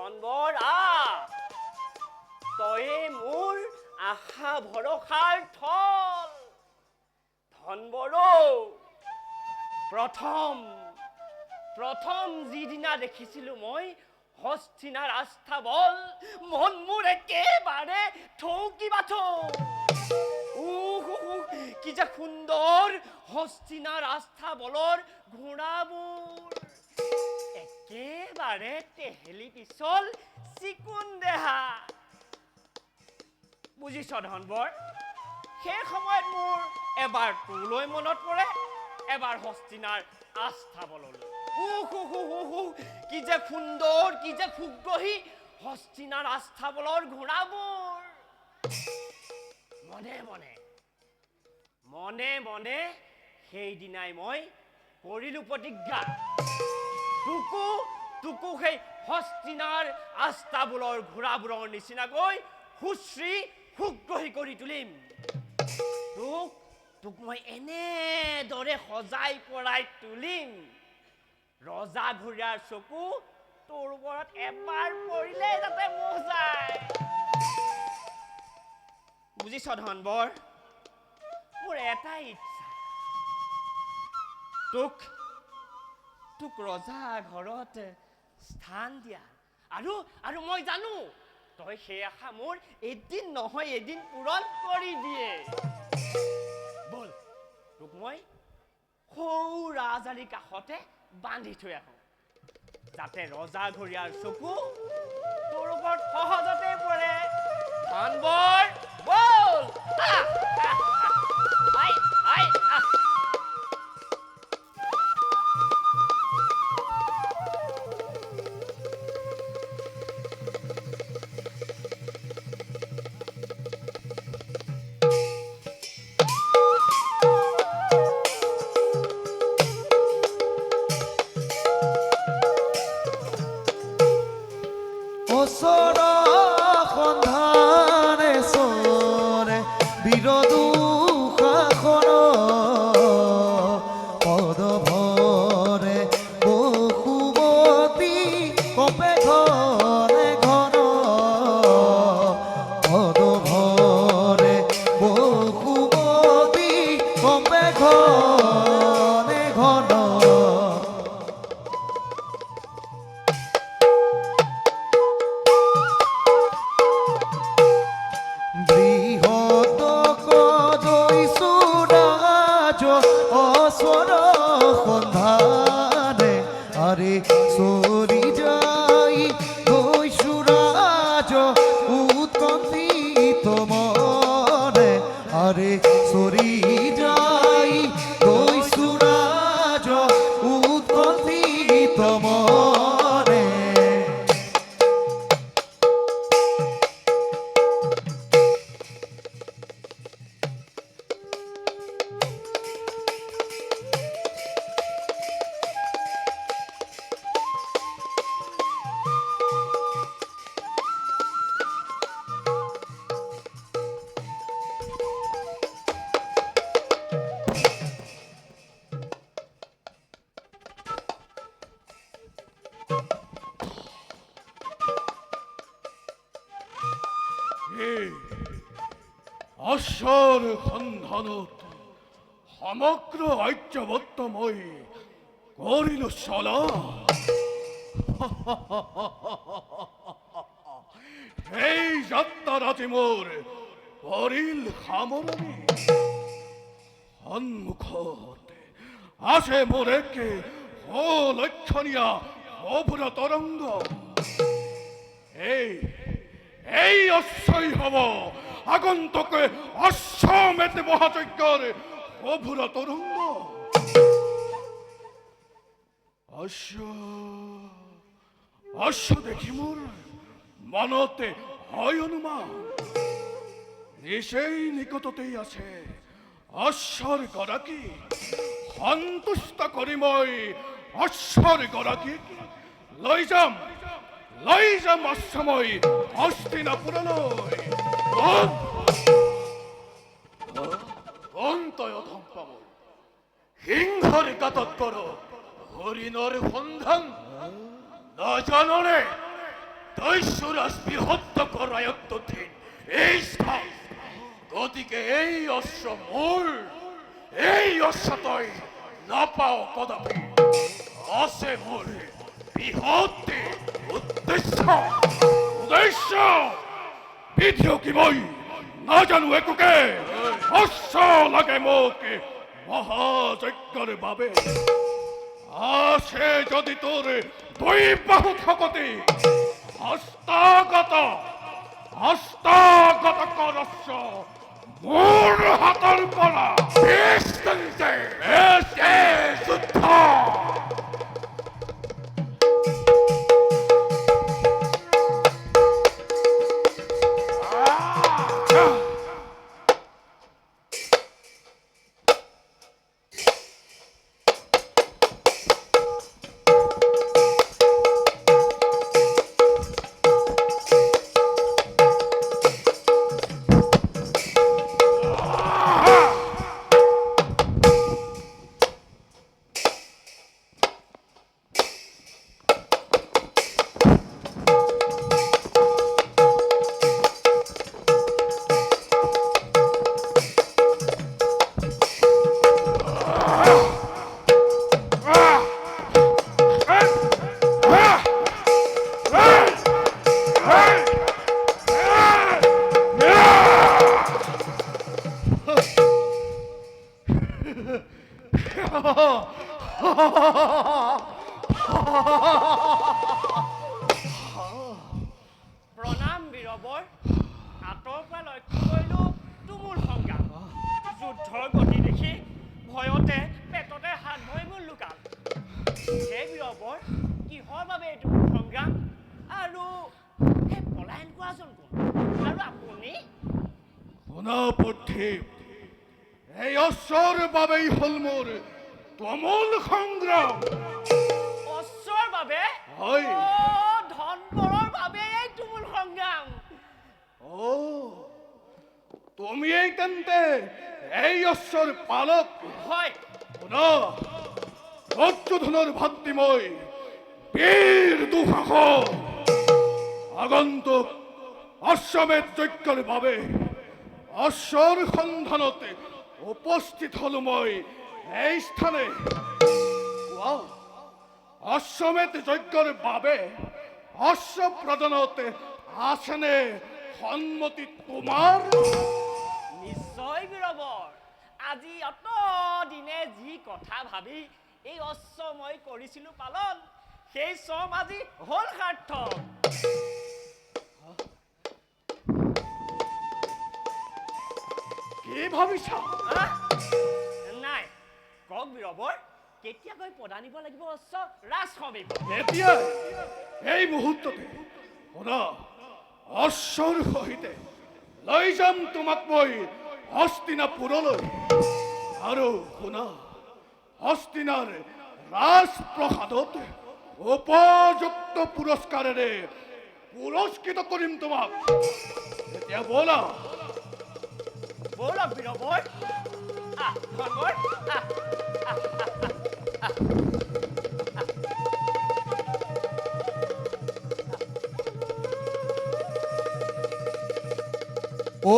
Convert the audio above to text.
ধনবৰ তয়ে মোৰ আশা ভৰসাৰ থল। ধনবৰ প্ৰথম যিদিনা দেখিছিলো মই হস্তিনাৰ আস্থা বল, মন মোৰ একেবাৰে থৌকি বাথৌ। কি যে সুন্দৰ হস্তিনাৰ আস্থা বলৰ ঘোঁৰাবোৰ, একেবাৰে টেহেলি পিছল চিকুণ দেহা। বুজিছ ধনবৰ, সেই সময়ত মোৰ এবাৰ তোলৈ মনত পৰে, এবাৰ হস্তিনাৰ আস্থা বললৈ। কি যে সুন্দৰ, কি যে সুগ্ৰহী হস্তিনাৰ আস্থা বলৰ ঘোঁৰাবোৰ। মনে মনে সেইদিনাই মই কৰিলো প্ৰতিজ্ঞা, তোকো সেই হস্তিনাৰ আস্তাবোলৰ ঘোঁৰাবোৰৰ নিচিনাকৈ সুশ্ৰী সুগ্ৰহী কৰি তুলিম। তোক মই এনেদৰে সজাই পৰাই তুলিম, ৰজা ঘোঁৰাৰ চকু তোৰ ওপৰত এবাৰ পৰিলে যাতে মোহ যায়। বুজিছ ধনবৰ, মোৰ এটাই ইচ্ছা, তোক ৰজা ঘৰত স্থান দিয়া। আৰু মই জানো তই সেই আশা মোৰ এদিন নহয় এদিন পূৰণ কৰি দিয়ে। বল, তোক মই সৰু ৰাজআলিৰ কাষতে বান্ধি থৈ আহো, যাতে ৰজা ঘৰীয়াৰ চকু তোৰ ওপৰত সহজতে পৰে। ধনবৰ বল। আশাৰ সন্ধানত সমগ্ৰ ৰাজ্যবদ্ধ মই কৰিলো চলা। এই যাত্ৰাৰ আজি মোৰ পৰিল সামৰণি। সন্মুখত আছে মোৰ একে অলক্ষণীয়া অভূত তৰংগ। এই অশ্বই হব আগন্তুক অশ্বমেধ মহাযজ্ঞৰ অভূত তৰংগ। অশ্ব দেখি মোৰ মনতে হয় অনুমান, নিচেই নিকটতেই আছে অশ্বৰ গৰাকী। সন্তুষ্ট কৰি মই অশ্বৰ গৰাকীক লৈ যাম অশ্বময় হস্তিনাপুৰলৈ। অন্তয় ধম্পাব সিংহৰ গাতত কৰ হৰিণৰ সন্ধান নাজানৰে দৈশ্যরাজ বৃহত্তকর আয়ত্তধীন এই স্থান। গতিকে এই অশ্ব মূল, এই অশ্ব তই নাপাও কদাপি। আছে মূল বৃহত্তে উদ্দেশ্য উদ্দেশ্য বিধিও কি মই না জানো একোকে। অশ্ব লাগে মোক মহাযজ্ঞর বাবে। আসে যদি তোর দুই বাহু থকতে হস্তাগত হস্তাগত করস্য মোর হাতের পরা বেষ্টন্তে বেষ্টে যুদ্ধ। প্ৰণাম বীৰবৰ। আঁতৰ পৰা লক্ষ্য কৰিলো তুমুল সংগ্ৰাম। যুদ্ধৰ গতি দেখি ভয়তে পেটতে হাত ভৰি মোৰ লুকাল। হে বীৰবৰ, কিহৰ বাবে এইটো সংগ্ৰাম? আৰু সেই পলায়ন কোৱাজন কোন? আৰু আপুনি? শুনা পথিম, এই অশ্বৰ বাবেই হল মোৰ তুমুল সংগ্ৰাম। অশ্বৰ বাবে? হয়। ধনবৰৰ বাবে এই তুমুল সংগ্ৰাম। ও তুমি এই তেন্তে এই অশ্বৰ পালক। হয়। শুনা, দুৰ্যোধনৰ ভাতৃ মই বীৰ দুঃসাহস আগন্তুক অশ্বমেধ যজ্ঞৰ বাবে অশ্বৰ সন্ধানতে উপস্থিত হলো মই এই স্থানে। কোৱা, অশ্বমেধ যজ্ঞৰ বাবে অশ্ব প্ৰদানতে আছেনে সন্মতি তোমাৰ? নিশ্চয় বীৰবৰ। আজি অত দিনে যি কথা ভাবি এই অশ্ব মই কৰিছিলো পালন, সেই শ্ৰম আজি হল সাৰ্থক। কি ভাবিছা? আহ? নাই, কওক বীৰবৰ, কেতিয়াকৈ প্ৰদানিব লাগিব অশ্ব ৰাজ সমীপত? এতিয়া এই মুহূৰ্ততে শুনা, অশ্বৰ সহিতে লৈ যাম তোমাক মই হস্তিনাপুৰলৈ। আৰু শুনা, হস্তিনাৰ ৰাজপ্ৰসাদত উপযুক্ত পুৰস্কাৰেৰে পুৰস্কৃত কৰিম তোমাক। এতিয়া বলা। বলক বীৰবৰ। ধনবৰ, ও